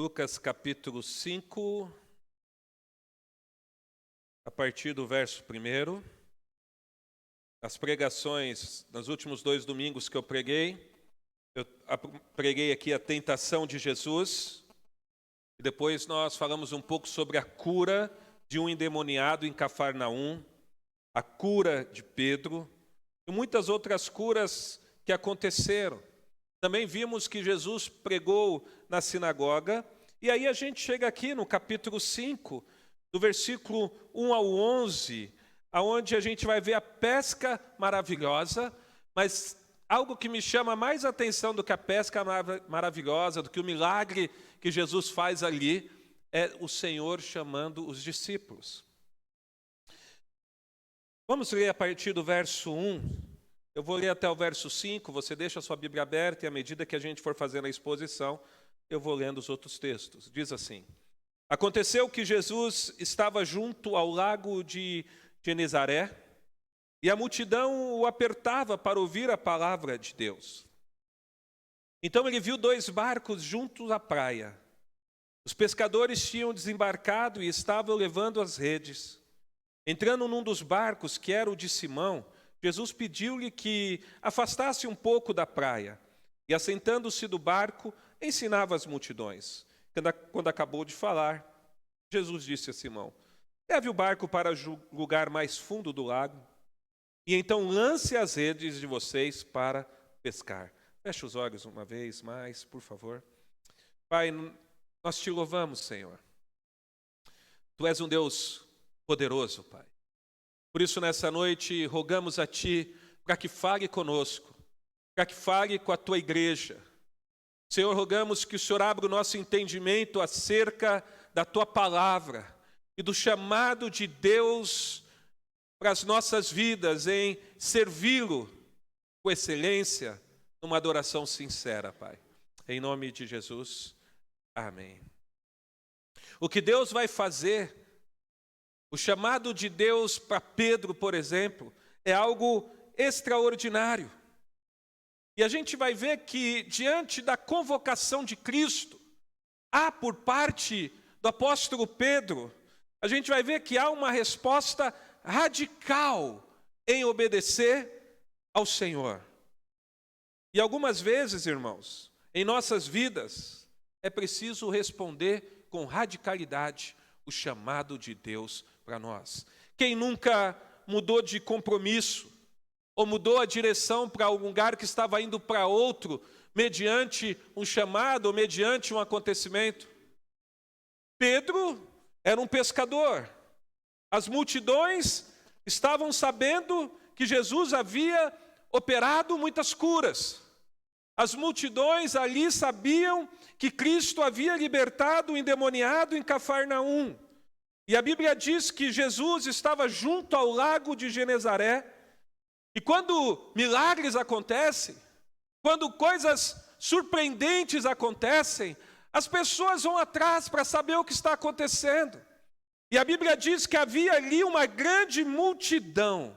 Lucas capítulo 5, a partir do verso 1. As pregações, nos últimos 2 domingos que eu preguei aqui a tentação de Jesus. E depois nós falamos um pouco sobre a cura de um endemoniado em Cafarnaum, a cura de Pedro e muitas outras curas que aconteceram. Também vimos que Jesus pregou na sinagoga, e aí a gente chega aqui no capítulo 5, do versículo 1 ao 11, onde a gente vai ver a pesca maravilhosa, mas algo que me chama mais atenção do que a pesca maravilhosa, do que o milagre que Jesus faz ali, é o Senhor chamando os discípulos. Vamos ler a partir do verso 1. Eu vou ler até o verso 5, você deixa a sua Bíblia aberta e à medida que a gente for fazendo a exposição, eu vou lendo os outros textos. Diz assim: Aconteceu que Jesus estava junto ao lago de Genezaré e a multidão o apertava para ouvir a palavra de Deus. Então ele viu 2 barcos juntos à praia. Os pescadores tinham desembarcado e estavam levando as redes. Entrando num dos barcos, que era o de Simão, Jesus pediu-lhe que afastasse um pouco da praia. E assentando-se do barco, ensinava as multidões. Quando acabou de falar, Jesus disse a Simão: Leve o barco para o lugar mais fundo do lago, e então lance as redes de vocês para pescar. Feche os olhos uma vez mais, por favor. Pai, nós te louvamos, Senhor. Tu és um Deus poderoso, Pai. Por isso, nessa noite, rogamos a Ti para que fale conosco, para que fale com a Tua igreja. Senhor, rogamos que o Senhor abra o nosso entendimento acerca da Tua palavra e do chamado de Deus para as nossas vidas em servi-lo com excelência, numa adoração sincera, Pai. Em nome de Jesus, amém. O que Deus vai fazer, o chamado de Deus para Pedro, por exemplo, é algo extraordinário. E a gente vai ver que, diante da convocação de Cristo, há por parte do apóstolo Pedro, a gente vai ver que há uma resposta radical em obedecer ao Senhor. E algumas vezes, irmãos, em nossas vidas, é preciso responder com radicalidade o chamado de Deus para nós. Quem nunca mudou de compromisso, ou mudou a direção para um lugar que estava indo para outro, mediante um chamado, ou mediante um acontecimento? Pedro era um pescador. As multidões estavam sabendo que Jesus havia operado muitas curas. As multidões ali sabiam que Cristo havia libertado o endemoniado em Cafarnaum. E a Bíblia diz que Jesus estava junto ao lago de Genezaré. E quando milagres acontecem, quando coisas surpreendentes acontecem, as pessoas vão atrás para saber o que está acontecendo. E a Bíblia diz que havia ali uma grande multidão.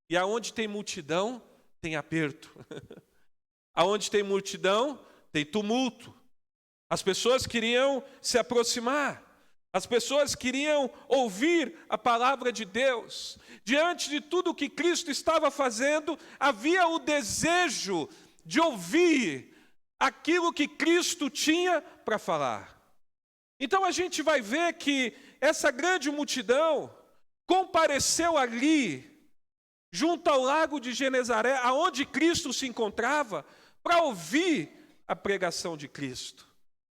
E aonde tem multidão, tem aperto. Aonde tem multidão, tem tumulto. As pessoas queriam se aproximar. As pessoas queriam ouvir a palavra de Deus. Diante de tudo o que Cristo estava fazendo, havia o desejo de ouvir aquilo que Cristo tinha para falar. Então a gente vai ver que essa grande multidão compareceu ali, junto ao lago de Genezaré, aonde Cristo se encontrava, para ouvir a pregação de Cristo.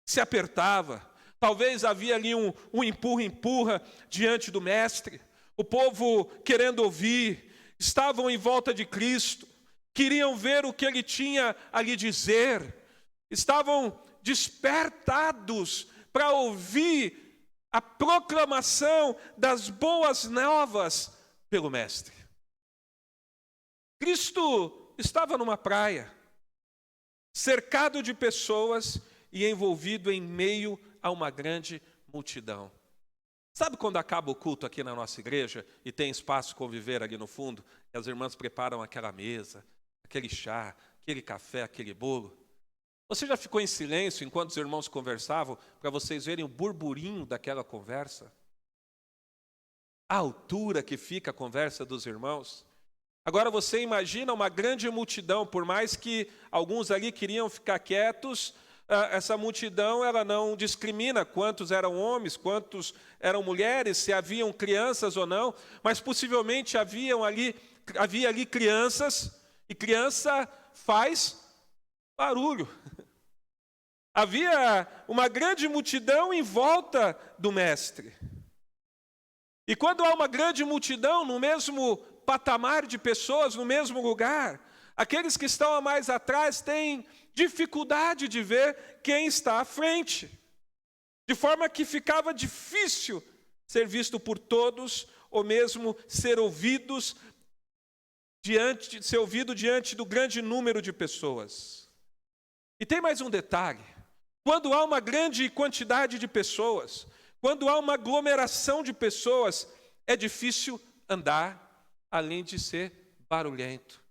Se apertava. Talvez havia ali um empurra-empurra diante do mestre. O povo querendo ouvir, estavam em volta de Cristo, queriam ver o que ele tinha a lhe dizer, estavam despertados para ouvir a proclamação das boas novas pelo mestre. Cristo estava numa praia, cercado de pessoas e envolvido em meio a uma grande multidão. Sabe quando acaba o culto aqui na nossa igreja e tem espaço conviver ali no fundo, e as irmãs preparam aquela mesa, aquele chá, aquele café, aquele bolo? Você já ficou em silêncio enquanto os irmãos conversavam, para vocês verem o burburinho daquela conversa? A altura que fica a conversa dos irmãos. Agora você imagina uma grande multidão, por mais que alguns ali queriam ficar quietos, essa multidão ela não discrimina quantos eram homens, quantos eram mulheres, se haviam crianças ou não, mas possivelmente havia ali crianças, e criança faz barulho. Havia uma grande multidão em volta do mestre. E quando há uma grande multidão no mesmo patamar de pessoas, no mesmo lugar, aqueles que estão mais atrás têm dificuldade de ver quem está à frente. De forma que ficava difícil ser visto por todos, ou mesmo ser ouvido diante do grande número de pessoas. E tem mais um detalhe. Quando há uma grande quantidade de pessoas, quando há uma aglomeração de pessoas, é difícil andar, além de ser barulhento.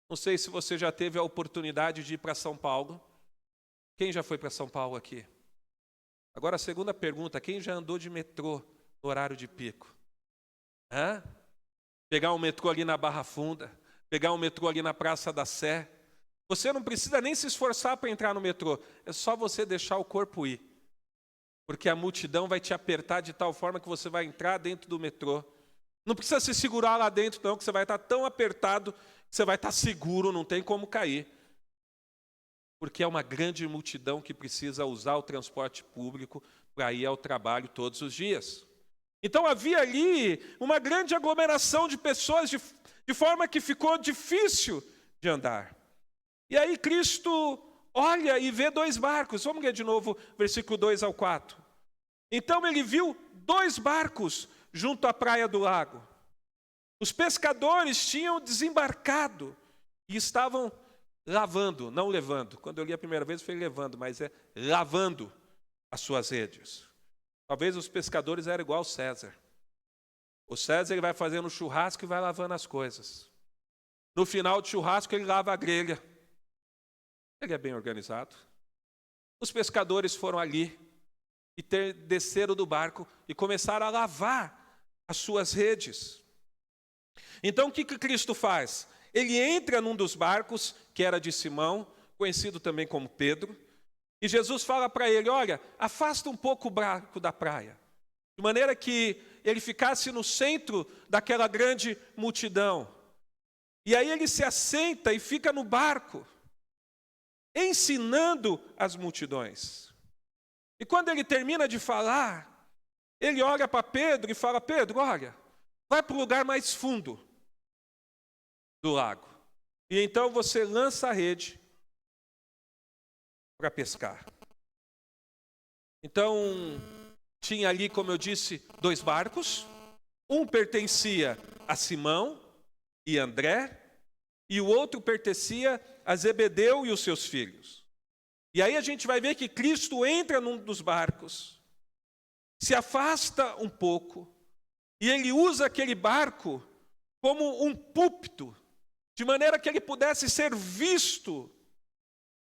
Não sei se você já teve a oportunidade de ir para São Paulo. Quem já foi para São Paulo aqui? Agora a segunda pergunta, quem já andou de metrô no horário de pico? Pegar um metrô ali na Barra Funda, pegar um metrô ali na Praça da Sé. Você não precisa nem se esforçar para entrar no metrô, é só você deixar o corpo ir. Porque a multidão vai te apertar de tal forma que você vai entrar dentro do metrô. Não precisa se segurar lá dentro não, que você vai estar tão apertado que você vai estar seguro, não tem como cair. Porque é uma grande multidão que precisa usar o transporte público para ir ao trabalho todos os dias. Então havia ali uma grande aglomeração de pessoas, de forma que ficou difícil de andar. E aí Cristo olha e vê 2 barcos. Vamos ler de novo, versículo 2 ao 4. Então ele viu 2 barcos junto à praia do lago. Os pescadores tinham desembarcado e estavam lavando, não levando. Quando eu li a primeira vez, foi levando, mas é lavando as suas redes. Talvez os pescadores eram igual ao César. O César ele vai fazendo churrasco e vai lavando as coisas. No final do churrasco, ele lava a grelha. Ele é bem organizado. Os pescadores foram ali e desceram do barco e começaram a lavar as suas redes. Então o que Cristo faz? Ele entra num dos barcos, que era de Simão, conhecido também como Pedro, e Jesus fala para ele, olha, afasta um pouco o barco da praia, de maneira que ele ficasse no centro daquela grande multidão. E aí ele se assenta e fica no barco, ensinando as multidões. E quando ele termina de falar, ele olha para Pedro e fala, Pedro, olha, vai para o lugar mais fundo do lago. E então você lança a rede para pescar. Então, tinha ali, como eu disse, 2 barcos. Um pertencia a Simão e André, e o outro pertencia a Zebedeu e os seus filhos. E aí a gente vai ver que Cristo entra num dos barcos, se afasta um pouco, e ele usa aquele barco como um púlpito, de maneira que ele pudesse ser visto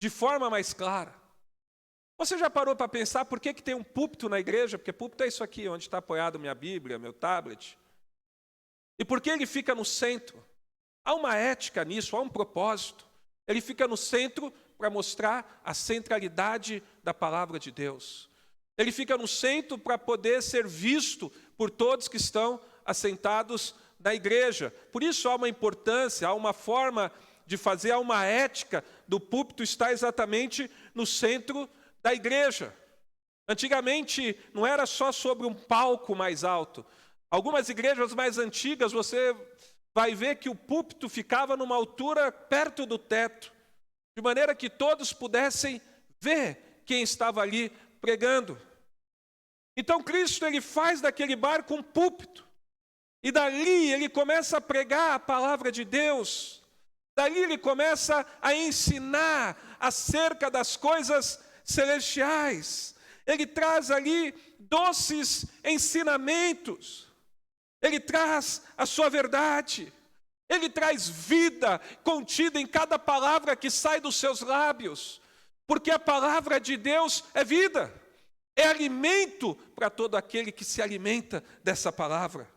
de forma mais clara. Você já parou para pensar por que tem um púlpito na igreja? Porque púlpito é isso aqui, onde está apoiado minha Bíblia, meu tablet. E por que ele fica no centro? Há uma ética nisso, há um propósito. Ele fica no centro para mostrar a centralidade da palavra de Deus. Ele fica no centro para poder ser visto por todos que estão assentados na igreja. Por isso há uma importância, há uma forma de fazer, há uma ética do púlpito estar exatamente no centro da igreja. Antigamente não era só sobre um palco mais alto. Algumas igrejas mais antigas você vai ver que o púlpito ficava numa altura perto do teto, de maneira que todos pudessem ver quem estava ali pregando. Então Cristo ele faz daquele barco um púlpito, e dali ele começa a pregar a palavra de Deus, dali ele começa a ensinar acerca das coisas celestiais, ele traz ali doces ensinamentos, ele traz a sua verdade, ele traz vida contida em cada palavra que sai dos seus lábios. Porque a palavra de Deus é vida, é alimento para todo aquele que se alimenta dessa palavra.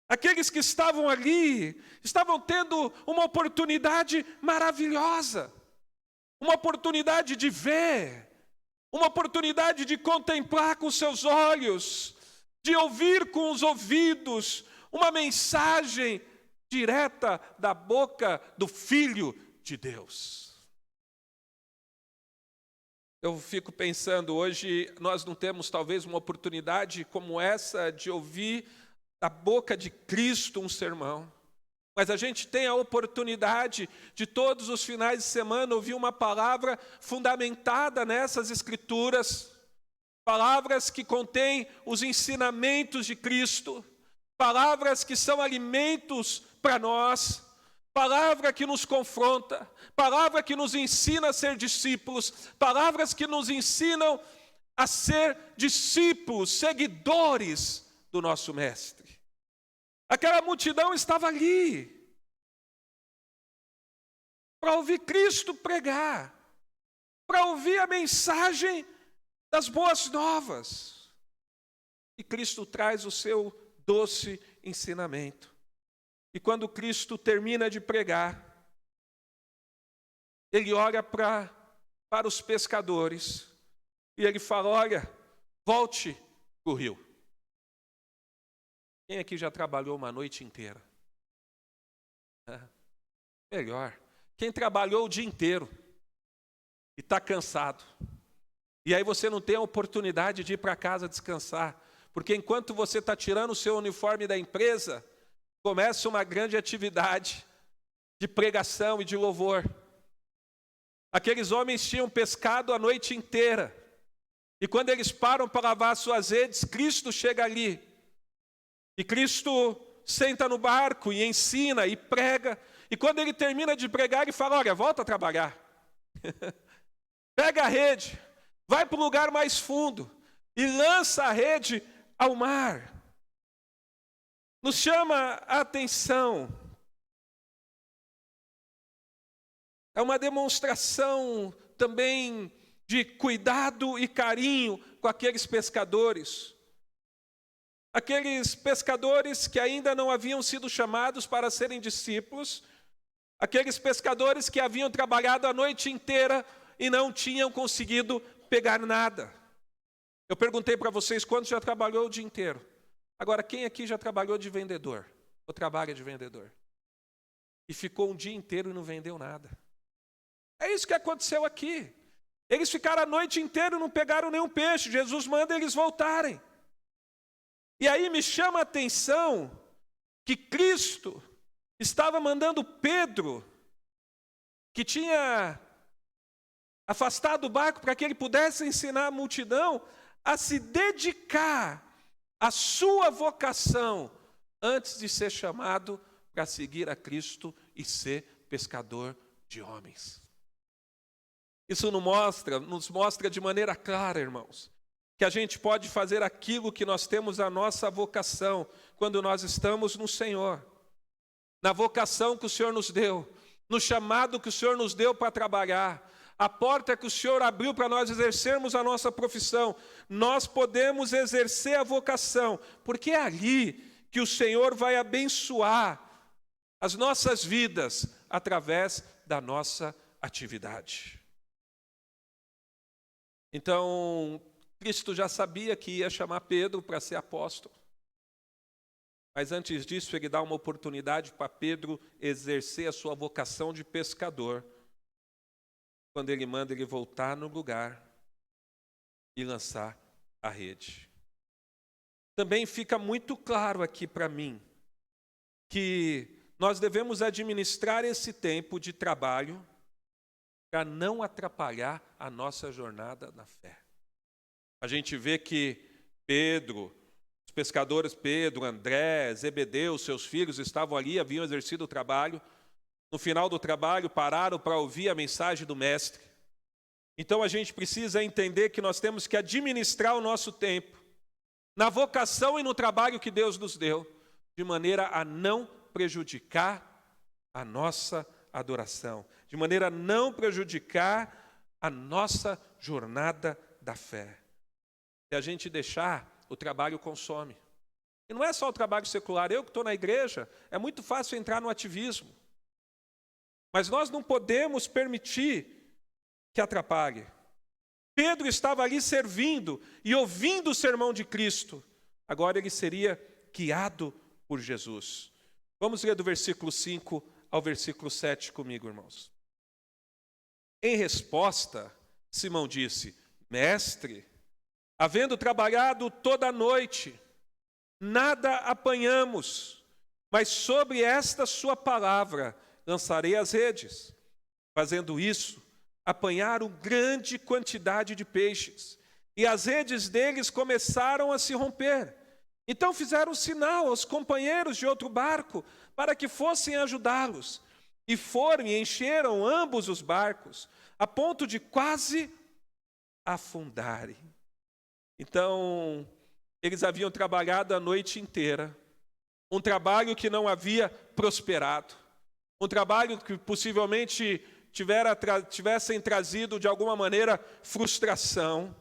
Aqueles que estavam ali, estavam tendo uma oportunidade maravilhosa, uma oportunidade de ver, uma oportunidade de contemplar com seus olhos, de ouvir com os ouvidos, uma mensagem direta da boca do Filho de Deus. Eu fico pensando, hoje nós não temos talvez uma oportunidade como essa de ouvir da boca de Cristo um sermão. Mas a gente tem a oportunidade de todos os finais de semana ouvir uma palavra fundamentada nessas Escrituras. Palavras que contêm os ensinamentos de Cristo. Palavras que são alimentos para nós. Palavra que nos confronta. Palavra que nos ensina a ser discípulos. Palavras que nos ensinam a ser discípulos, seguidores do nosso Mestre. Aquela multidão estava ali para ouvir Cristo pregar, para ouvir a mensagem das boas novas. E Cristo traz o seu doce ensinamento. E quando Cristo termina de pregar, ele olha para os pescadores e ele fala: olha, volte para o rio. Quem aqui já trabalhou uma noite inteira? Melhor. Quem trabalhou o dia inteiro e está cansado. E aí você não tem a oportunidade de ir para casa descansar. Porque enquanto você está tirando o seu uniforme da empresa, começa uma grande atividade de pregação e de louvor. Aqueles homens tinham pescado a noite inteira. E quando eles param para lavar suas redes, Cristo chega ali. E Cristo senta no barco e ensina e prega. E quando ele termina de pregar, ele fala: olha, volta a trabalhar. Pega a rede, vai para o lugar mais fundo e lança a rede ao mar. Nos chama a atenção. É uma demonstração também de cuidado e carinho com aqueles pescadores. Aqueles pescadores que ainda não haviam sido chamados para serem discípulos, aqueles pescadores que haviam trabalhado a noite inteira e não tinham conseguido pegar nada. Eu perguntei para vocês quantos já trabalhou o dia inteiro. Agora, quem aqui já trabalhou de vendedor? Ou trabalha de vendedor? E ficou um dia inteiro e não vendeu nada. É isso que aconteceu aqui. Eles ficaram a noite inteira e não pegaram nenhum peixe. Jesus manda eles voltarem. E aí me chama a atenção que Cristo estava mandando Pedro, que tinha afastado o barco para que ele pudesse ensinar a multidão, a se dedicar à sua vocação antes de ser chamado para seguir a Cristo e ser pescador de homens. Isso nos mostra de maneira clara, irmãos, que a gente pode fazer aquilo que nós temos a nossa vocação quando nós estamos no Senhor. Na vocação que o Senhor nos deu, no chamado que o Senhor nos deu para trabalhar, a porta que o Senhor abriu para nós exercermos a nossa profissão, nós podemos exercer a vocação, porque é ali que o Senhor vai abençoar as nossas vidas através da nossa atividade. Então, Cristo já sabia que ia chamar Pedro para ser apóstolo. Mas antes disso, ele dá uma oportunidade para Pedro exercer a sua vocação de pescador, quando ele manda ele voltar no lugar e lançar a rede. Também fica muito claro aqui para mim que nós devemos administrar esse tempo de trabalho para não atrapalhar a nossa jornada na fé. A gente vê que Pedro, os pescadores Pedro, André, Zebedeu, seus filhos estavam ali, haviam exercido o trabalho. No final do trabalho, pararam para ouvir a mensagem do Mestre. Então a gente precisa entender que nós temos que administrar o nosso tempo na vocação e no trabalho que Deus nos deu, de maneira a não prejudicar a nossa adoração, de maneira a não prejudicar a nossa jornada da fé. Se a gente deixar, o trabalho consome. E não é só o trabalho secular. Eu que estou na igreja, é muito fácil entrar no ativismo. Mas nós não podemos permitir que atrapalhe. Pedro estava ali servindo e ouvindo o sermão de Cristo. Agora ele seria guiado por Jesus. Vamos ler do versículo 5 ao versículo 7 comigo, irmãos. Em resposta, Simão disse: Mestre, havendo trabalhado toda a noite, nada apanhamos, mas sobre esta sua palavra lançarei as redes. Fazendo isso, apanharam grande quantidade de peixes, e as redes deles começaram a se romper. Então fizeram sinal aos companheiros de outro barco para que fossem ajudá-los. E foram e encheram ambos os barcos, a ponto de quase afundarem. Então, eles haviam trabalhado a noite inteira, um trabalho que não havia prosperado, um trabalho que possivelmente tivessem trazido de alguma maneira frustração.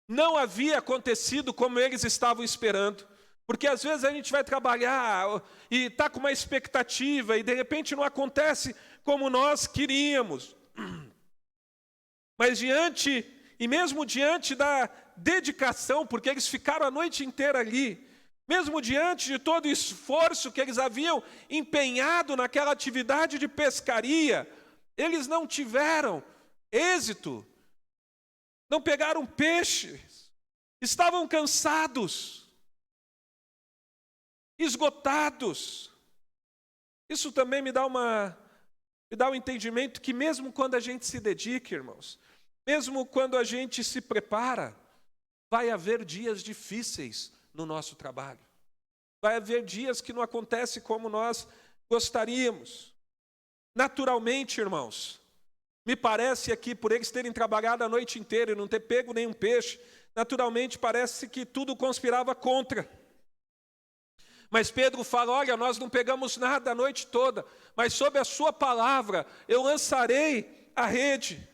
Não havia acontecido como eles estavam esperando, porque às vezes a gente vai trabalhar e está com uma expectativa e de repente não acontece como nós queríamos. Mas mesmo diante da dedicação, porque eles ficaram a noite inteira ali, mesmo diante de todo o esforço que eles haviam empenhado naquela atividade de pescaria, eles não tiveram êxito, não pegaram peixes, estavam cansados, esgotados. Isso também me dá um entendimento que mesmo quando a gente se dedica, irmãos, mesmo quando a gente se prepara, vai haver dias difíceis no nosso trabalho. Vai haver dias que não acontece como nós gostaríamos. Naturalmente, irmãos, me parece aqui, por eles terem trabalhado a noite inteira e não ter pego nenhum peixe, naturalmente parece que tudo conspirava contra. Mas Pedro fala: olha, nós não pegamos nada a noite toda, mas sob a sua palavra eu lançarei a rede.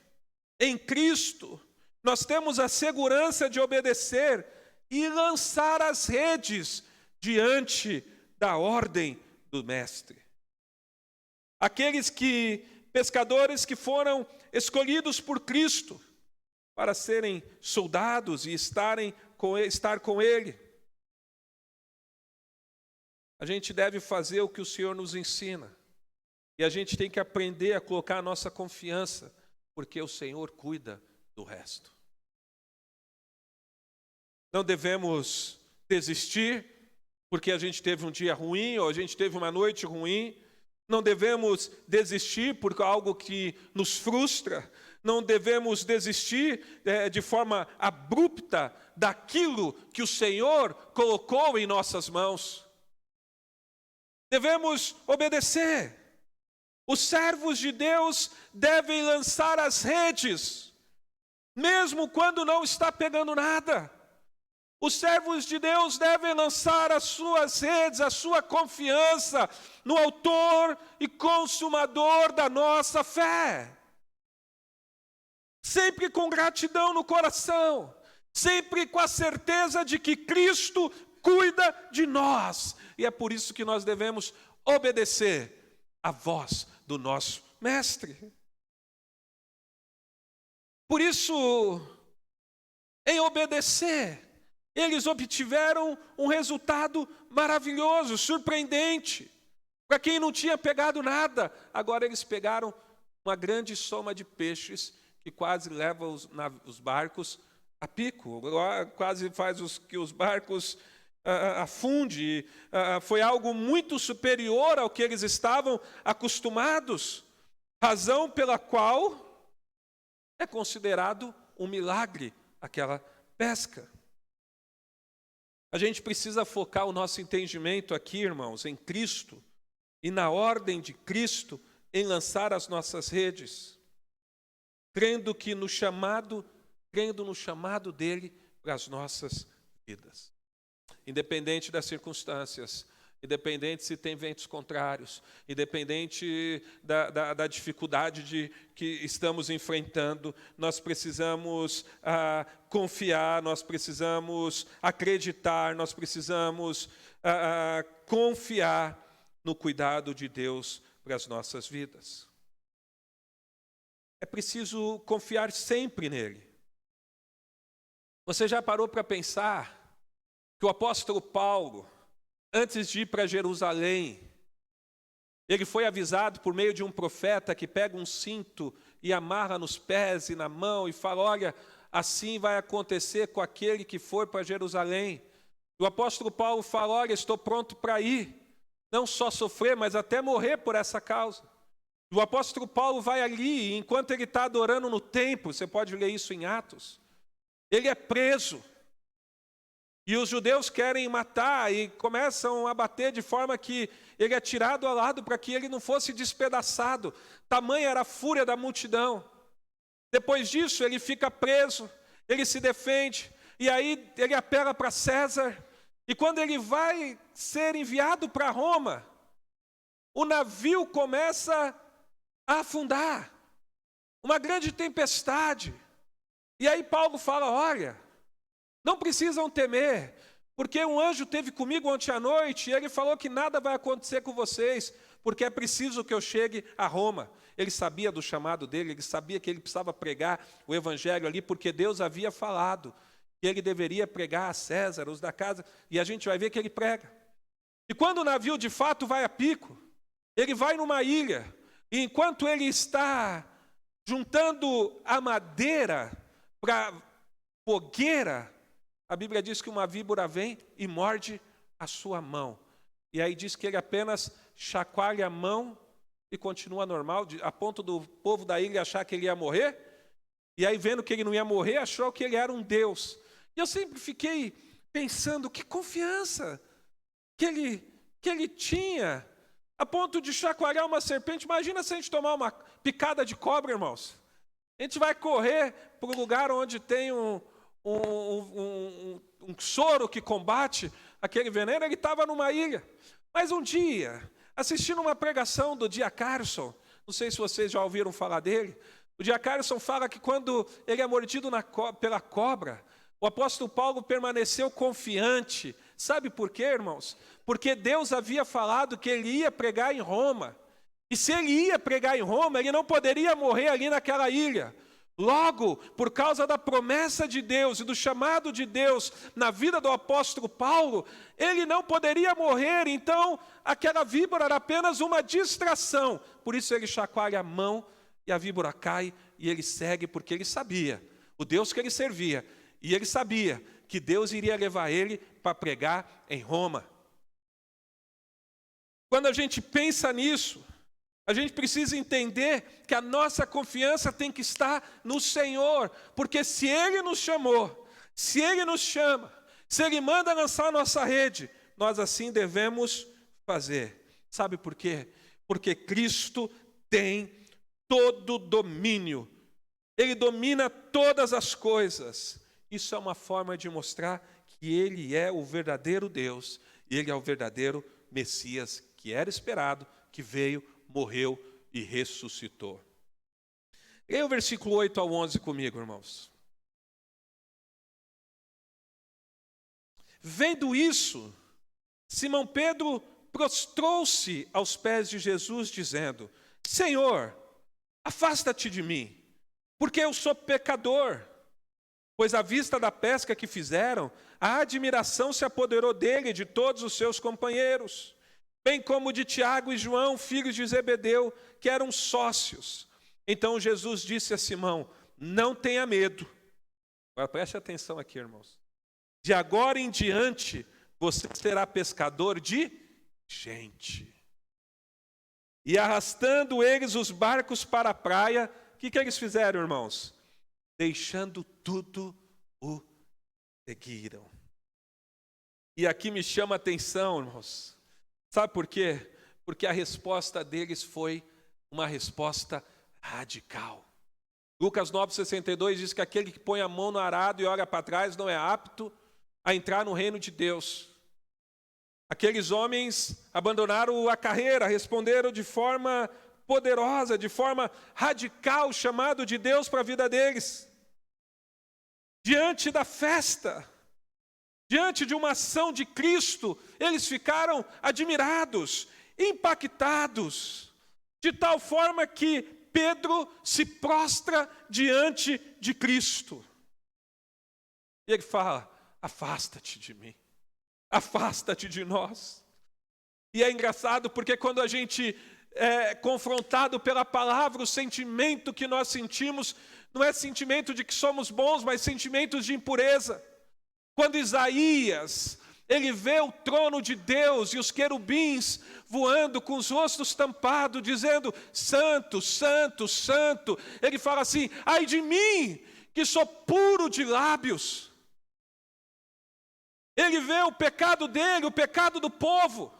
Em Cristo, nós temos a segurança de obedecer e lançar as redes diante da ordem do Mestre. Pescadores que foram escolhidos por Cristo para serem soldados e estar com Ele. A gente deve fazer o que o Senhor nos ensina. E a gente tem que aprender a colocar a nossa confiança, porque o Senhor cuida do resto. Não devemos desistir porque a gente teve um dia ruim ou a gente teve uma noite ruim. Não devemos desistir por algo que nos frustra. Não devemos desistir de forma abrupta daquilo que o Senhor colocou em nossas mãos. Devemos obedecer. Os servos de Deus devem lançar as redes, mesmo quando não está pegando nada. Os servos de Deus devem lançar as suas redes, a sua confiança no autor e consumador da nossa fé. Sempre com gratidão no coração, sempre com a certeza de que Cristo cuida de nós. E é por isso que nós devemos obedecer à voz do nosso Mestre. Por isso, em obedecer, eles obtiveram um resultado maravilhoso, surpreendente. Para quem não tinha pegado nada, agora eles pegaram uma grande soma de peixes que quase leva os barcos a pico, quase faz que os barcos afundem. Foi algo muito superior ao que eles estavam acostumados, razão pela qual é considerado um milagre aquela pesca. A gente precisa focar o nosso entendimento aqui, irmãos, em Cristo e na ordem de Cristo em lançar as nossas redes, crendo no chamado dele para as nossas vidas. Independente das circunstâncias, independente se tem ventos contrários, independente da dificuldade que estamos enfrentando, nós precisamos confiar, nós precisamos acreditar, nós precisamos confiar no cuidado de Deus para as nossas vidas. É preciso confiar sempre nele. Você já parou para pensar que o apóstolo Paulo, antes de ir para Jerusalém, ele foi avisado por meio de um profeta que pega um cinto e amarra nos pés e na mão e fala, olha, assim vai acontecer com aquele que for para Jerusalém. O apóstolo Paulo fala, olha, estou pronto para ir, não só sofrer, mas até morrer por essa causa. O apóstolo Paulo vai ali, e enquanto ele está adorando no templo, você pode ler isso em Atos, ele é preso. E os judeus querem matar e começam a bater de forma que ele é tirado ao lado para que ele não fosse despedaçado. Tamanha era a fúria da multidão. Depois disso, ele fica preso, ele se defende, e aí ele apela para César. E quando ele vai ser enviado para Roma, o navio começa a afundar. Uma grande tempestade. E aí Paulo fala, olha, não precisam temer, porque um anjo esteve comigo ontem à noite e ele falou que nada vai acontecer com vocês, porque é preciso que eu chegue a Roma. Ele sabia do chamado dele, ele sabia que ele precisava pregar o evangelho ali, porque Deus havia falado que ele deveria pregar a César, os da casa, e a gente vai ver que ele prega. E quando o navio de fato vai a pico, ele vai numa ilha, e enquanto ele está juntando a madeira para fogueira, a Bíblia diz que uma víbora vem e morde a sua mão. E aí diz que ele apenas chacoalha a mão e continua normal, a ponto do povo da ilha achar que ele ia morrer. E aí, vendo que ele não ia morrer, achou que ele era um Deus. E eu sempre fiquei pensando, que confiança que ele tinha, a ponto de chacoalhar uma serpente. Imagina se a gente tomar uma picada de cobra, irmãos. A gente vai correr para o lugar onde tem um soro que combate aquele veneno. Ele estava numa ilha. Mas um dia, assistindo uma pregação do D.A. Carson, não sei se vocês já ouviram falar dele, o D.A. Carson fala que quando ele é mordido pela cobra, o apóstolo Paulo permaneceu confiante. Sabe por quê, irmãos? Porque Deus havia falado que ele ia pregar em Roma. E se ele ia pregar em Roma, ele não poderia morrer ali naquela ilha. Logo, por causa da promessa de Deus e do chamado de Deus na vida do apóstolo Paulo, ele não poderia morrer. Então, aquela víbora era apenas uma distração. Por isso ele chacoalha a mão e a víbora cai e ele segue, porque ele sabia o Deus que ele servia. E ele sabia que Deus iria levar ele para pregar em Roma. Quando a gente pensa nisso, a gente precisa entender que a nossa confiança tem que estar no Senhor, porque se Ele nos chamou, se Ele nos chama, se Ele manda lançar a nossa rede, nós assim devemos fazer. Sabe por quê? Porque Cristo tem todo domínio, Ele domina todas as coisas. Isso é uma forma de mostrar que Ele é o verdadeiro Deus, Ele é o verdadeiro Messias, que era esperado, que veio, morreu e ressuscitou. Leia o versículo 8 ao 11 comigo, irmãos. Vendo isso, Simão Pedro prostrou-se aos pés de Jesus, dizendo, Senhor, afasta-te de mim, porque eu sou pecador. Pois à vista da pesca que fizeram, a admiração se apoderou dele e de todos os seus companheiros, bem como de Tiago e João, filhos de Zebedeu, que eram sócios. Então Jesus disse a Simão, não tenha medo. Agora preste atenção aqui, irmãos. De agora em diante, você será pescador de gente. E arrastando eles os barcos para a praia, o que eles fizeram, irmãos? Deixando tudo, o seguiram. E aqui me chama a atenção, irmãos. Sabe por quê? Porque a resposta deles foi uma resposta radical. Lucas 9,62 diz que aquele que põe a mão no arado e olha para trás não é apto a entrar no reino de Deus. Aqueles homens abandonaram a carreira, responderam de forma poderosa, de forma radical, o chamado de Deus para a vida deles. Diante da festa, diante de uma ação de Cristo, eles ficaram admirados, impactados, de tal forma que Pedro se prostra diante de Cristo. E ele fala: afasta-te de mim, afasta-te de nós. E é engraçado porque quando a gente é confrontado pela palavra, o sentimento que nós sentimos não é sentimento de que somos bons, mas sentimentos de impureza. Quando Isaías, ele vê o trono de Deus e os querubins voando com os rostos tampados, dizendo: santo, santo, santo, ele fala assim: ai de mim, que sou puro de lábios. Ele vê o pecado dele, o pecado do povo.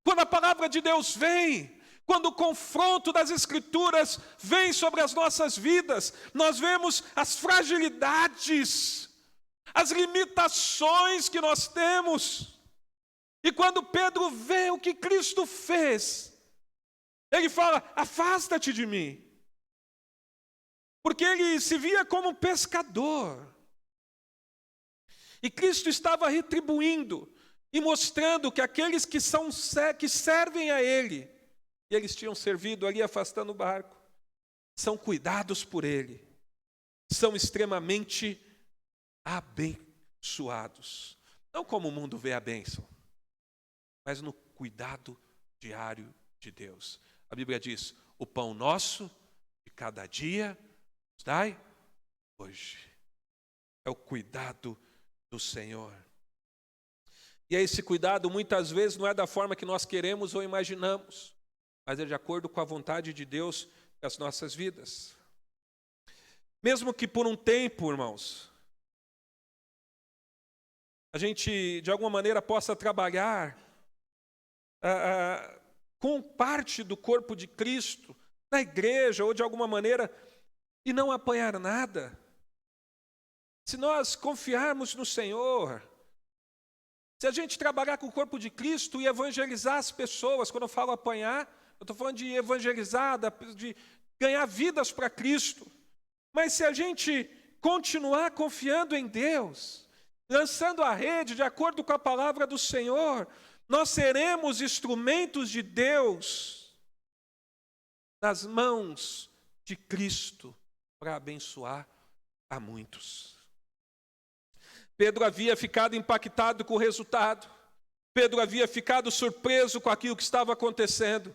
Quando a palavra de Deus vem, quando o confronto das Escrituras vem sobre as nossas vidas, nós vemos as fragilidades, as limitações que nós temos. E quando Pedro vê o que Cristo fez, ele fala: afasta-te de mim. Porque ele se via como um pescador. E Cristo estava retribuindo e mostrando que aqueles que servem a Ele, e eles tinham servido ali afastando o barco, são cuidados por Ele, são extremamente abençoados. Não como o mundo vê a bênção, mas no cuidado diário de Deus. A Bíblia diz: o pão nosso de cada dia nos dai hoje. É o cuidado do Senhor. E esse cuidado muitas vezes não é da forma que nós queremos ou imaginamos, mas é de acordo com a vontade de Deus nas nossas vidas. Mesmo que por um tempo, irmãos, a gente de alguma maneira possa trabalhar com parte do corpo de Cristo na igreja ou de alguma maneira e não apanhar nada, se nós confiarmos no Senhor, se a gente trabalhar com o corpo de Cristo e evangelizar as pessoas, quando eu falo apanhar, eu estou falando de evangelizar, de ganhar vidas para Cristo. Mas se a gente continuar confiando em Deus, lançando a rede de acordo com a palavra do Senhor, nós seremos instrumentos de Deus nas mãos de Cristo para abençoar a muitos. Pedro havia ficado impactado com o resultado. Pedro havia ficado surpreso com aquilo que estava acontecendo.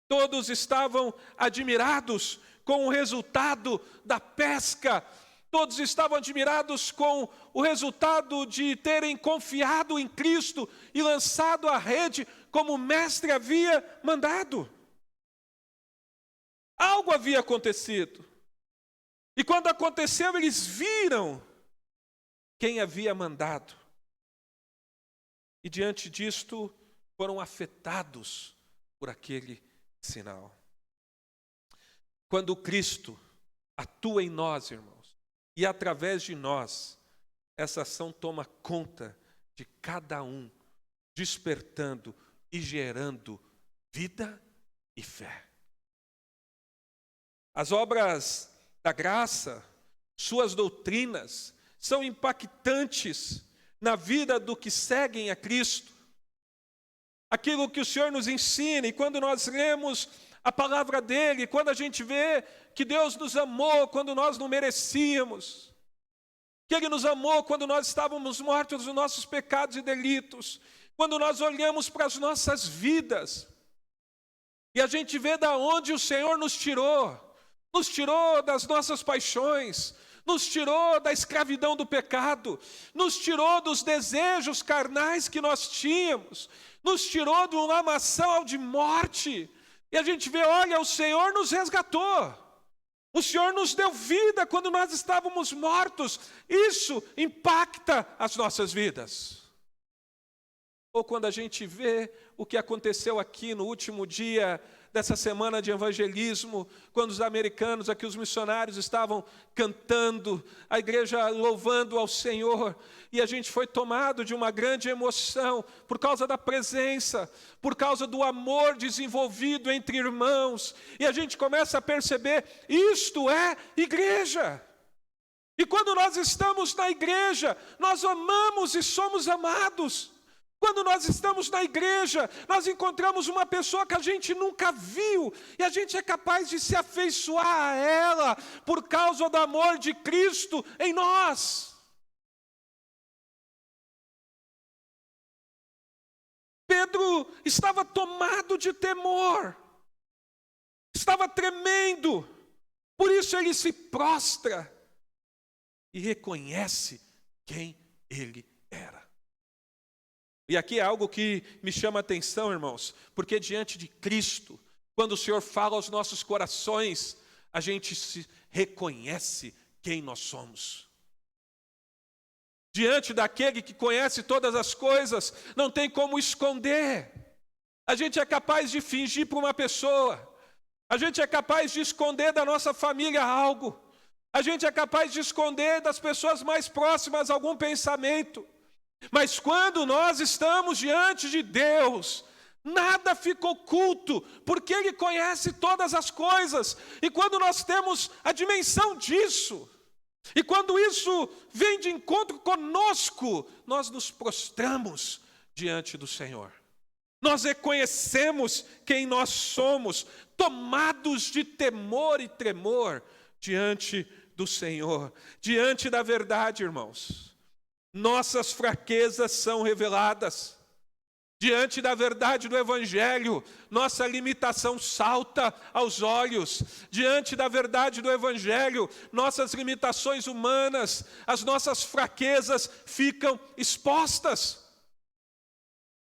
Todos estavam admirados com o resultado da pesca. Todos estavam admirados com o resultado de terem confiado em Cristo e lançado a rede como o mestre havia mandado. Algo havia acontecido. E quando aconteceu, eles viram quem havia mandado. E diante disto, foram afetados por aquele sinal. Quando Cristo atua em nós, irmãos, e através de nós, essa ação toma conta de cada um, despertando e gerando vida e fé. As obras da graça, suas doutrinas, são impactantes na vida do que seguem a Cristo. Aquilo que o Senhor nos ensina, e quando nós lemos a palavra dele, quando a gente vê que Deus nos amou quando nós não merecíamos, que Ele nos amou quando nós estávamos mortos dos nossos pecados e delitos, quando nós olhamos para as nossas vidas, e a gente vê da onde o Senhor nos tirou das nossas paixões, nos tirou da escravidão do pecado, nos tirou dos desejos carnais que nós tínhamos, nos tirou de um lamaçal de morte, e a gente vê, olha, o Senhor nos resgatou, o Senhor nos deu vida quando nós estávamos mortos, isso impacta as nossas vidas. ou quando a gente vê o que aconteceu aqui no último dia dessa semana de evangelismo, quando os americanos, aqui os missionários estavam cantando, a igreja louvando ao Senhor, e a gente foi tomado de uma grande emoção, por causa da presença, por causa do amor desenvolvido entre irmãos, e a gente começa a perceber, isto é igreja. E quando nós estamos na igreja, nós amamos e somos amados. Quando nós estamos na igreja, nós encontramos uma pessoa que a gente nunca viu, e a gente é capaz de se afeiçoar a ela, por causa do amor de Cristo em nós. Pedro estava tomado de temor, estava tremendo, por isso ele se prostra e reconhece quem ele era. E aqui é algo que me chama a atenção, irmãos, porque diante de Cristo, quando o Senhor fala aos nossos corações, a gente se reconhece quem nós somos. Diante daquele que conhece todas as coisas, não tem como esconder. A gente é capaz de fingir para uma pessoa, a gente é capaz de esconder da nossa família algo, a gente é capaz de esconder das pessoas mais próximas algum pensamento. Mas quando nós estamos diante de Deus, nada fica oculto, porque Ele conhece todas as coisas. E quando nós temos a dimensão disso, e quando isso vem de encontro conosco, nós nos prostramos diante do Senhor. Nós reconhecemos quem nós somos, tomados de temor e tremor diante do Senhor, diante da verdade, irmãos. Nossas fraquezas são reveladas. Diante da verdade do Evangelho, nossa limitação salta aos olhos. Diante da verdade do Evangelho, nossas limitações humanas, as nossas fraquezas ficam expostas.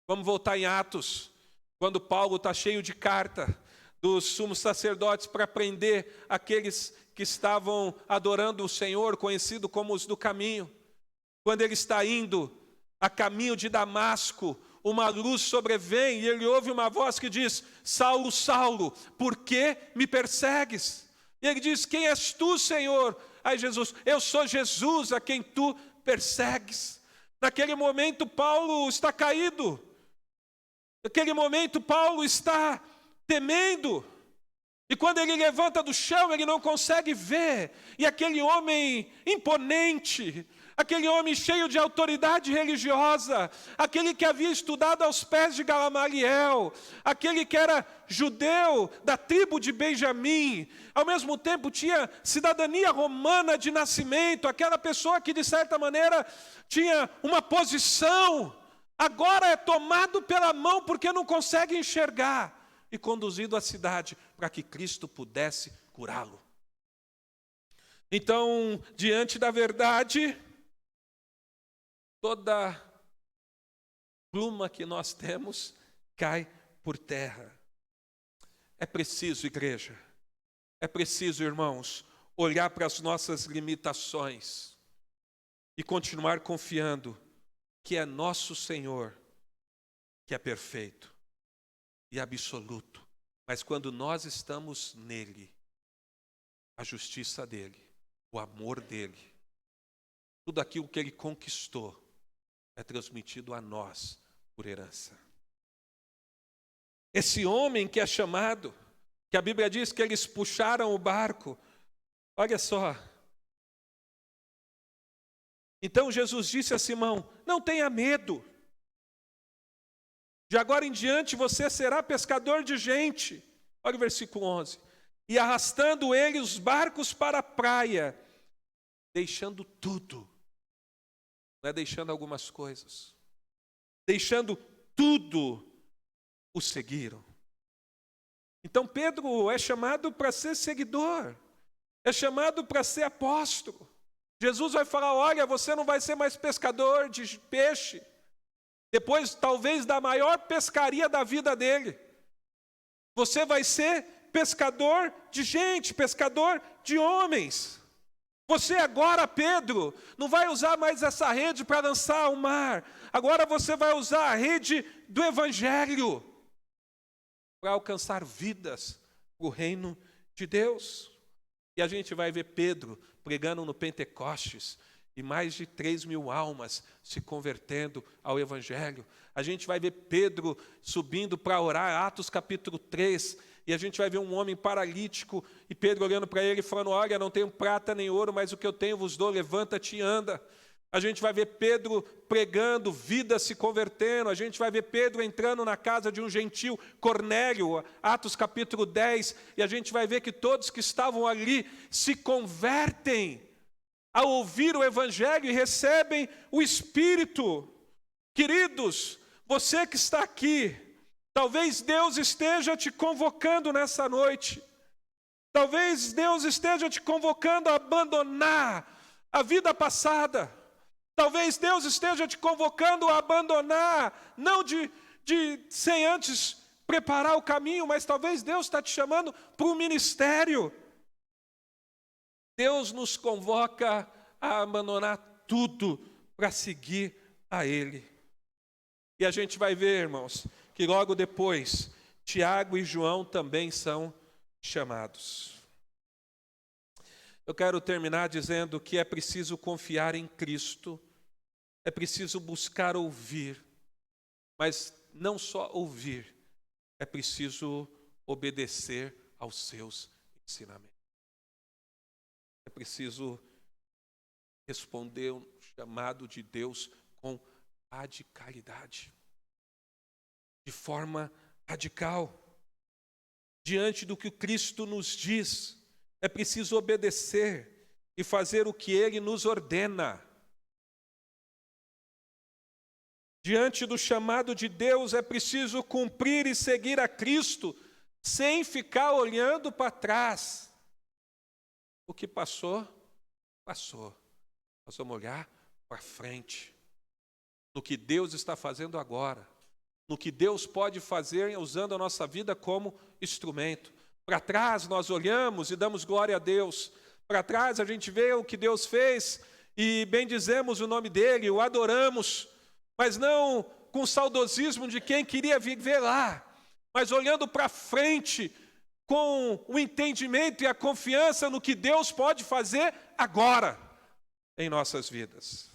Vamos voltar em Atos, quando Paulo está cheio de carta dos sumos sacerdotes para prender aqueles que estavam adorando o Senhor, conhecido como os do caminho. Quando ele está indo a caminho de Damasco, uma luz sobrevém e ele ouve uma voz que diz: Saulo, Saulo, por que me persegues? E ele diz: quem és tu, Senhor? Aí Jesus: eu sou Jesus a quem tu persegues. Naquele momento Paulo está caído. Naquele momento Paulo está temendo. E quando ele levanta do chão, ele não consegue ver. E aquele homem imponente, aquele homem cheio de autoridade religiosa, aquele que havia estudado aos pés de Gamaliel, aquele que era judeu da tribo de Benjamim, ao mesmo tempo tinha cidadania romana de nascimento, aquela pessoa que de certa maneira tinha uma posição, agora é tomado pela mão porque não consegue enxergar e conduzido à cidade para que Cristo pudesse curá-lo. Então, diante da verdade, toda pluma que nós temos cai por terra. É preciso, igreja, é preciso, irmãos, olhar para as nossas limitações e continuar confiando que é nosso Senhor, que é perfeito e absoluto. Mas quando nós estamos nele, a justiça dele, o amor dele, tudo aquilo que ele conquistou, é transmitido a nós por herança. Esse homem que é chamado, que a Bíblia diz que eles puxaram o barco, olha só. Então Jesus disse a Simão: não tenha medo. De agora em diante você será pescador de gente. Olha o versículo 11. E arrastando ele os barcos para a praia, deixando tudo. Não é deixando algumas coisas. Deixando tudo, o seguiram. Então Pedro é chamado para ser seguidor. É chamado para ser apóstolo. Jesus vai falar: olha, você não vai ser mais pescador de peixe. Depois, talvez, da maior pescaria da vida dele. Você vai ser pescador de gente, pescador de homens. Você agora, Pedro, não vai usar mais essa rede para lançar ao mar. Agora você vai usar a rede do Evangelho para alcançar vidas para o reino de Deus. E a gente vai ver Pedro pregando no Pentecostes e mais de 3.000 almas se convertendo ao Evangelho. A gente vai ver Pedro subindo para orar, Atos capítulo 3, e a gente vai ver um homem paralítico, e Pedro olhando para ele e falando, olha, não tenho prata nem ouro, mas o que eu tenho vos dou, levanta-te e anda. A gente vai ver Pedro pregando, vidas se convertendo. A gente vai ver Pedro entrando na casa de um gentil, Cornélio, Atos capítulo 10, e a gente vai ver que todos que estavam ali se convertem ao ouvir o Evangelho e recebem o Espírito. Queridos, você que está aqui, talvez Deus esteja te convocando nessa noite. Talvez Deus esteja te convocando a abandonar a vida passada. Talvez Deus esteja te convocando a abandonar, não sem antes preparar o caminho, mas talvez Deus está te chamando para o ministério. Deus nos convoca a abandonar tudo para seguir a Ele. E a gente vai ver, irmãos, que logo depois, Tiago e João também são chamados. Eu quero terminar dizendo que é preciso confiar em Cristo, é preciso buscar ouvir, mas não só ouvir, é preciso obedecer aos seus ensinamentos. É preciso responder um chamado de Deus com radicalidade, de forma radical. Diante do que Cristo nos diz, é preciso obedecer e fazer o que Ele nos ordena. Diante do chamado de Deus, é preciso cumprir e seguir a Cristo, sem ficar olhando para trás. O que passou, passou. Nós vamos olhar para frente, no que Deus está fazendo agora, no que Deus pode fazer usando a nossa vida como instrumento. Para trás nós olhamos e damos glória a Deus. Para trás a gente vê o que Deus fez e bendizemos o nome dEle, o adoramos, mas não com saudosismo de quem queria viver lá, mas olhando para frente com o entendimento e a confiança no que Deus pode fazer agora em nossas vidas.